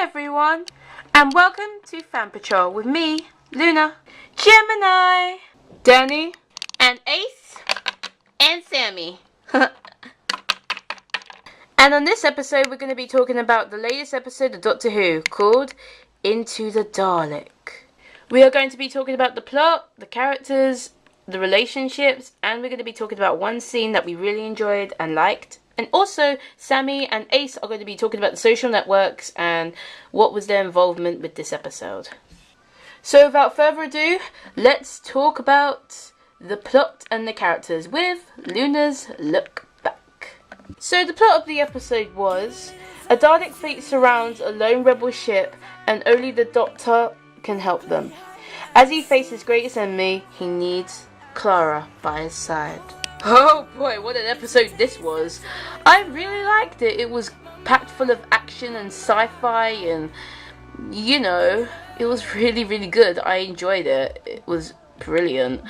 everyone, and welcome to Fan Patrol with me, Luna, Gemini, Danny, and Ace, and Sammy. And on this episode, we're going to be talking about the latest episode of Doctor Who called Into the Dalek. We are going to be talking about the plot, the characters, the relationships, and we're going to be talking about one scene that we really enjoyed and liked. And also, Sammy and Ace are going to be talking about the social networks and what was their involvement with this episode. So without further ado, let's talk about the plot and the characters with Luna's look back. So the plot of the episode was, a Dalek fleet surrounds a lone rebel ship and only the Doctor can help them. As he faces his greatest enemy, he needs Clara by his side. Oh boy, what an episode this was. I really liked it. It was packed full of action and sci-fi and, you know, it was really, really good. I enjoyed it. It was brilliant.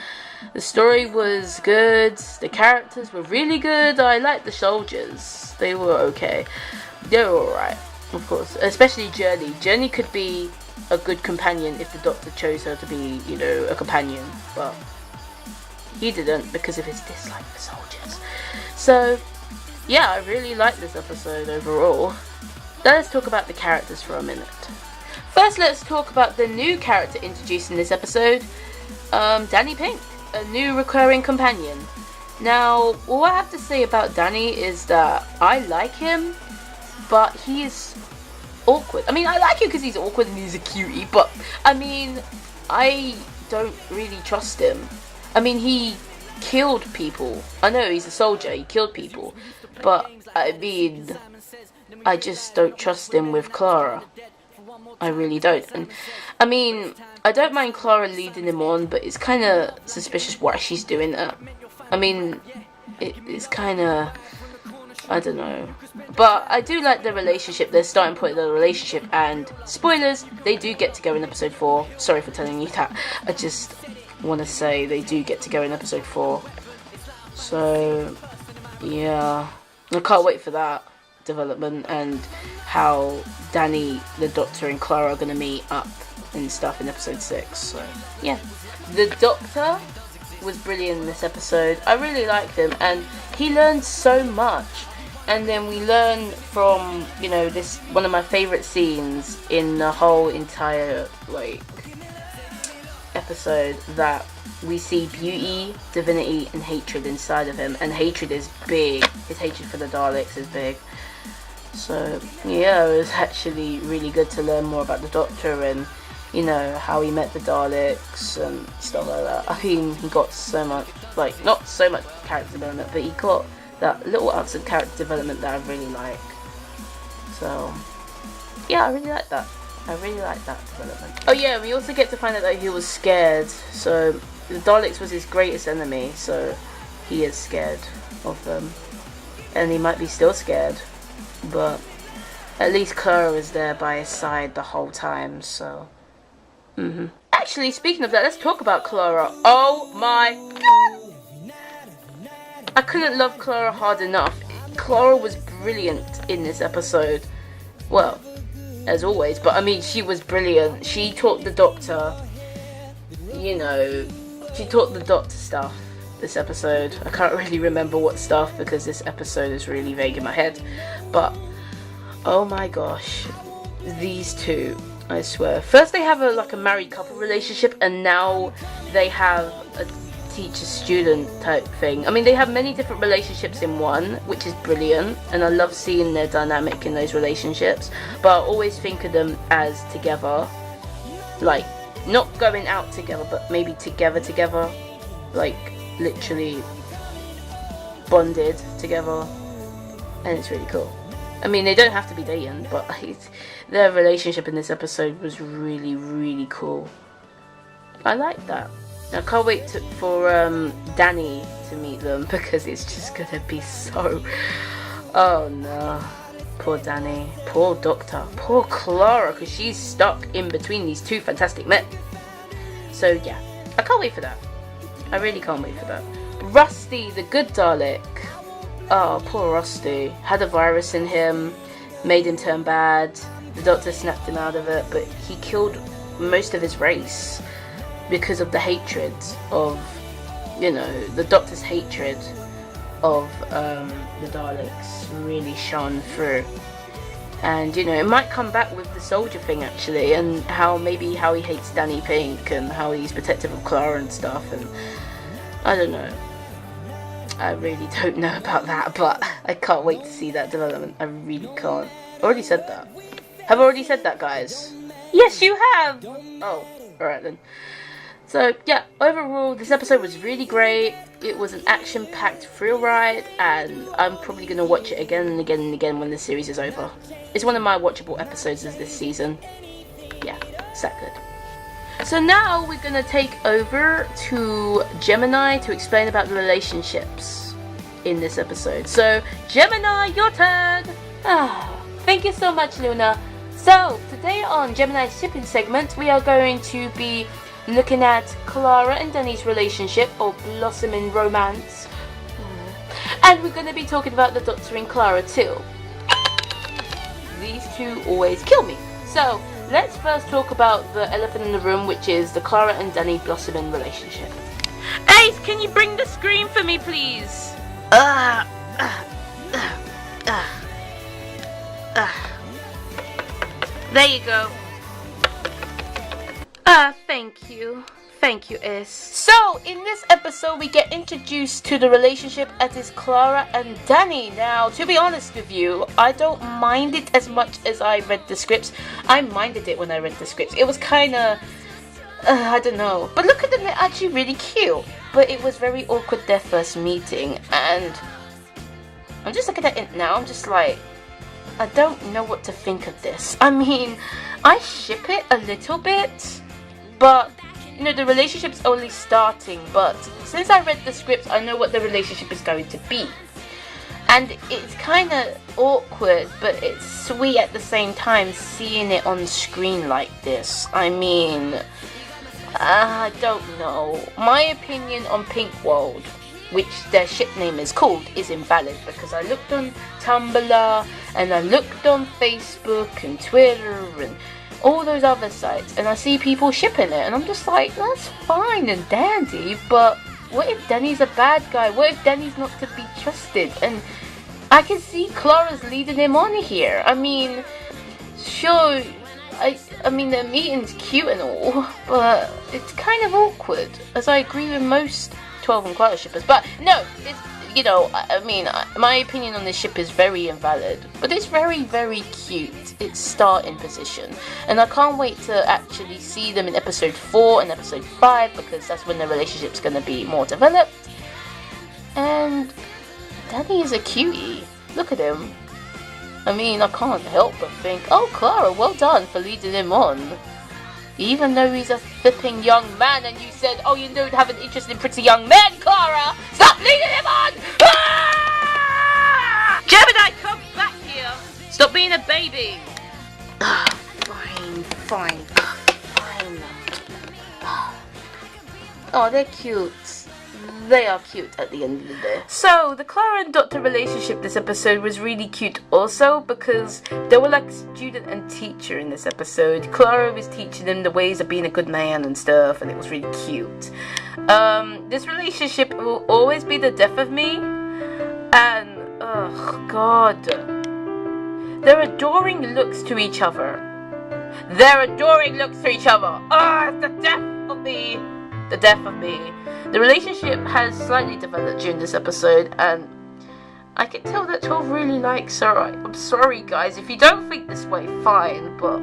The story was good. The characters were really good. I liked the soldiers. They were okay. They were alright, of course. Especially Journey. Journey could be a good companion if the Doctor chose her to be, you know, a companion. But he didn't because of his dislike for soldiers. So, yeah, I really liked this episode overall. Let's talk about the characters for a minute. First, let's talk about the new character introduced in this episode, Danny Pink, a new recurring companion. Now, all I have to say about Danny is that I like him, but he is awkward. I mean, I like him because he's awkward and he's a cutie, but, I mean, I don't really trust him. I mean, he killed people. I know he's a soldier, he killed people. But, I mean, I just don't trust him with Clara. I really don't. And, I mean, I don't mind Clara leading him on, but it's kind of suspicious why she's doing that. I mean, it's kind of, I don't know. But I do like the relationship, the starting point of the relationship. And, spoilers, they do get together in episode 4. Sorry for telling you that. I just want to say they do get to go in episode 4. So, yeah. I can't wait for that development and how Danny, the Doctor, and Clara are going to meet up and stuff in episode 6. So, yeah. The Doctor was brilliant in this episode. I really liked him and he learned so much. And then we learn from, you know, this one of my favourite scenes in the whole entire, like, episode, that we see beauty, divinity, and hatred inside of him, and hatred is big. His hatred for the Daleks is big. So yeah, it was actually really good to learn more about the Doctor and, you know, how he met the Daleks and stuff like that. I mean, he got so much, like, not so much character development, but he got that little ounce of character development that I really like. So yeah, I really like that. I really like that development. Oh yeah, we also get to find out that he was scared. So the Daleks was his greatest enemy, so he is scared of them. And he might be still scared, but at least Clara was there by his side the whole time, so. Actually, speaking of that, let's talk about Clara. Oh my god! I couldn't love Clara hard enough. Clara was brilliant in this episode. Well, as always, but I mean, she was brilliant. She taught the Doctor, you know, she taught the Doctor stuff this episode. I can't really remember what stuff because this episode is really vague in my head, but oh my gosh, these two, I swear. First they have a married couple relationship, and now they have a teacher-student type thing. I mean, they have many different relationships in one, which is brilliant, and I love seeing their dynamic in those relationships, but I always think of them as together, like, not going out together, but maybe together, like, literally bonded together, and it's really cool. I mean, they don't have to be dating, but their relationship in this episode was really, really cool. I like that. I can't wait for Danny to meet them, because it's just gonna be so... Oh no. Poor Danny. Poor Doctor. Poor Clara, because she's stuck in between these two fantastic men. So yeah, I can't wait for that. I really can't wait for that. Rusty, the good Dalek. Oh, poor Rusty. Had a virus in him, made him turn bad. the Doctor snapped him out of it, but he killed most of his race because of the hatred of, you know, the Doctor's hatred of the Daleks really shone through. And, you know, it might come back with the soldier thing, actually, and how he hates Danny Pink and how he's protective of Clara and stuff, and I don't know. I really don't know about that, but I can't wait to see that development. I really can't. I already said that. Have I already said that, guys? Yes, you have! Oh, alright then. So, yeah, overall, this episode was really great. It was an action-packed thrill ride, and I'm probably going to watch it again and again and again when the series is over. It's one of my watchable episodes of this season. Yeah, it's that good. So now we're going to take over to Gemini to explain about the relationships in this episode. So, Gemini, your turn! Thank you so much, Luna. So, today on Gemini's shipping segment, we are going to be looking at Clara and Danny's relationship, or blossoming romance. And we're going to be talking about the Doctor and Clara too. These two always kill me. So, let's first talk about the elephant in the room, which is the Clara and Danny blossoming relationship. Ace, can you bring the screen for me, please? There you go. Thank you. Thank you, Ace. So, in this episode, we get introduced to the relationship as is Clara and Danny. Now, to be honest with you, I don't mind it as much as I read the scripts. I minded it when I read the scripts. It was kind of, I don't know. But look at them, they're actually really cute. But it was very awkward, their first meeting. And I'm just looking at it now, I'm just like, I don't know what to think of this. I mean, I ship it a little bit. But, you know, the relationship's only starting, but since I read the script, I know what the relationship is going to be. And it's kind of awkward, but it's sweet at the same time, seeing it on screen like this. I mean, I don't know. My opinion on Pink World, which their ship name is called, is invalid, because I looked on Tumblr, and I looked on Facebook, and Twitter, and all those other sites, and I see people shipping it, and I'm just like, that's fine and dandy, but what if Danny's a bad guy? What if Danny's not to be trusted? And I can see Clara's leading him on here. I mean, sure, I mean, their meeting's cute and all, but it's kind of awkward, as I agree with most 12 and Clara shippers. But no, it's, you know, I mean, my opinion on this ship is very invalid, but it's very, very cute. It's starting position, and I can't wait to actually see them in episode 4 and episode 5, because that's when the relationship's going to be more developed. And Danny is a cutie. Look at him. I mean, I can't help but think, oh, Clara, well done for leading him on. Even though he's a flipping young man, and you said, oh, you don't have an interest in pretty young men, Clara! Stop leading him on! Ah! Gemini, come back here! Stop being a baby! Fine. Oh, they're cute. They are cute at the end of the day. So, the Clara and Doctor relationship this episode was really cute also, because they were like student and teacher in this episode. Clara was teaching them the ways of being a good man and stuff, and it was really cute. This relationship will always be the death of me, and, oh god. Their adoring looks to each other. Ah, it's the death of me. The death of me. The relationship has slightly developed during this episode, and I can tell that 12 really likes her. I'm sorry, guys, if you don't think this way, fine, but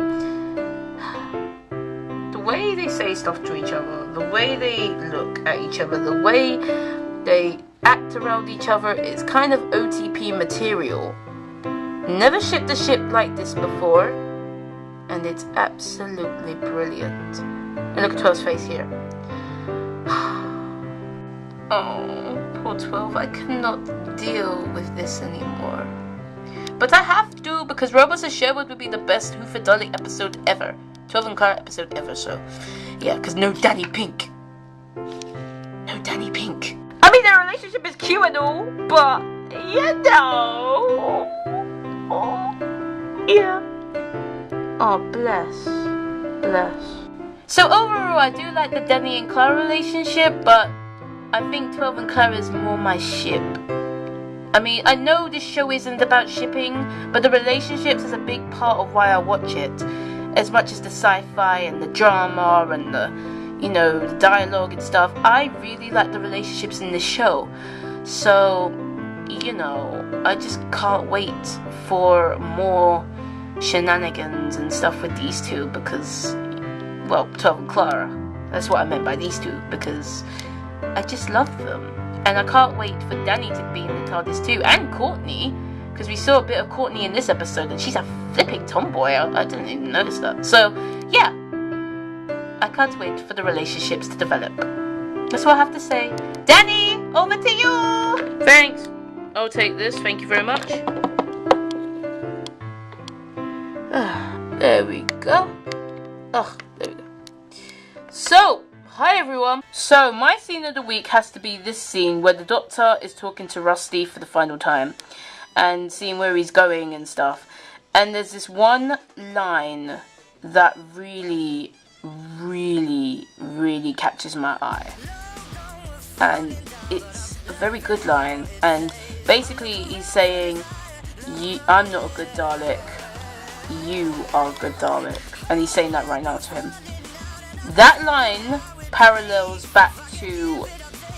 the way they say stuff to each other, the way they look at each other, the way they act around each other is kind of OTP material. Never shipped a ship like this before, and it's absolutely brilliant. And look at 12's face here. Oh, poor 12, I cannot deal with this anymore. But I have to, because Robots of Sherwood would be the best Who for Dalek episode ever. 12 and Clara episode ever, so yeah, because no Danny Pink. I mean, their relationship is cute and all, but, you know, yeah. Oh, bless. Bless. So overall, I do like the Danny and Clara relationship, but I think 12 and Clara is more my ship. I mean, I know this show isn't about shipping, but the relationships is a big part of why I watch it. As much as the sci-fi and the drama and the, you know, the dialogue and stuff, I really like the relationships in this show. So, you know, I just can't wait for more shenanigans and stuff with these two because, well, 12 and Clara. That's what I meant by these two, because I just love them. And I can't wait for Danny to be in the TARDIS too, and Courtney, because we saw a bit of Courtney in this episode, and she's a flipping tomboy. I didn't even notice that. So, yeah, I can't wait for the relationships to develop. That's what I have to say. Danny, over to you! Thanks. I'll take this. Thank you very much. There we go. There we go. So, hi everyone. So, my scene of the week has to be this scene where the Doctor is talking to Rusty for the final time and seeing where he's going and stuff. And there's this one line that really, really, really catches my eye. And it's a very good line. And basically he's saying, I'm not a good Dalek. You are a good Dalek. And he's saying that right now to him. That line parallels back to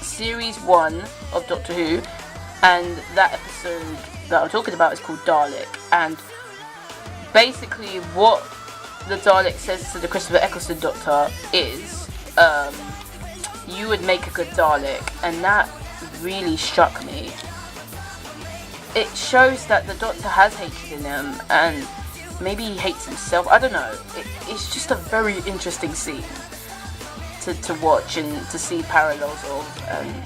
series 1 of Doctor Who, and that episode that I'm talking about is called Dalek. And basically what the Dalek says to the Christopher Eccleston Doctor is, you would make a good Dalek, and that really struck me. It shows that the Doctor has hatred in him, and maybe he hates himself. I don't know. It's just a very interesting scene to watch and to see parallels of. And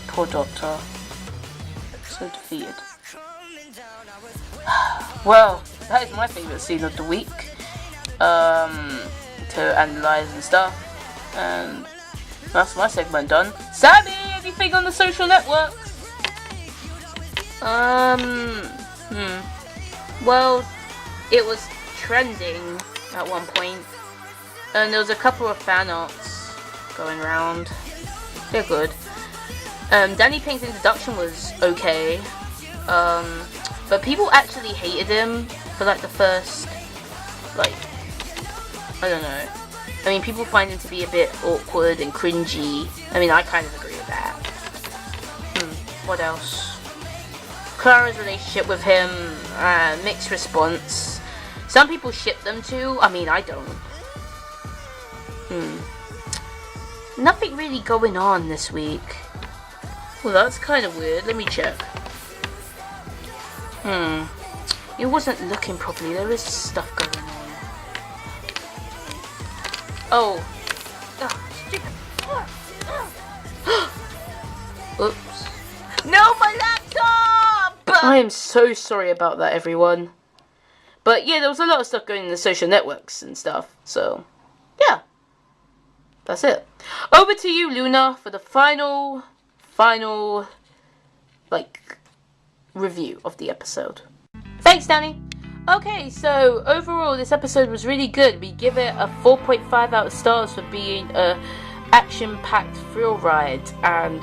poor Doctor, so defeated. Well, that is my favourite scene of the week to analyse and stuff. And that's my segment done. Sammy, anything on the social networks? Well, it was trending at one point, and there was a couple of fan arts going around. They're good. Danny Pink's introduction was okay, but people actually hated him for like the first, like, I don't know. I mean, people find him to be a bit awkward and cringy. I mean, I kind of agree with that. What else? Clara's relationship with him, mixed response. Some people ship them too. I mean, I don't. Nothing really going on this week. Well, that's kind of weird. Let me check. It wasn't looking properly. There is stuff going on. Oh. Oops. No, my laptop! I am so sorry about that, everyone. But yeah, there was a lot of stuff going in the social networks and stuff. So, yeah. That's it. Over to you, Luna, for the final, like, review of the episode. Thanks, Danny. Okay, so overall, this episode was really good. We give it a 4.5 out of stars for being a action-packed thrill ride and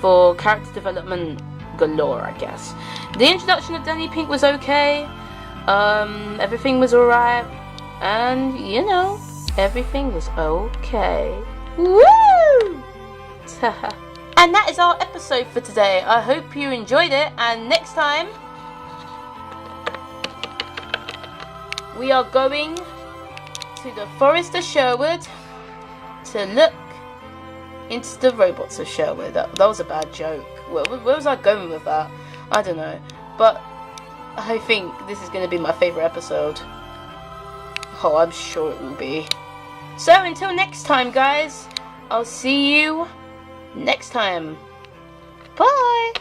for character development galore, I guess. The introduction of Danny Pink was okay. Everything was alright. And, you know, everything was okay. Woo! And that is our episode for today. I hope you enjoyed it. And next time, we are going to the Forest of Sherwood to look into the robots of Sherwood. That was a bad joke. Where was I going with that? I don't know. But I think this is going to be my favourite episode. Oh, I'm sure it will be. So until next time, guys, I'll see you next time. Bye!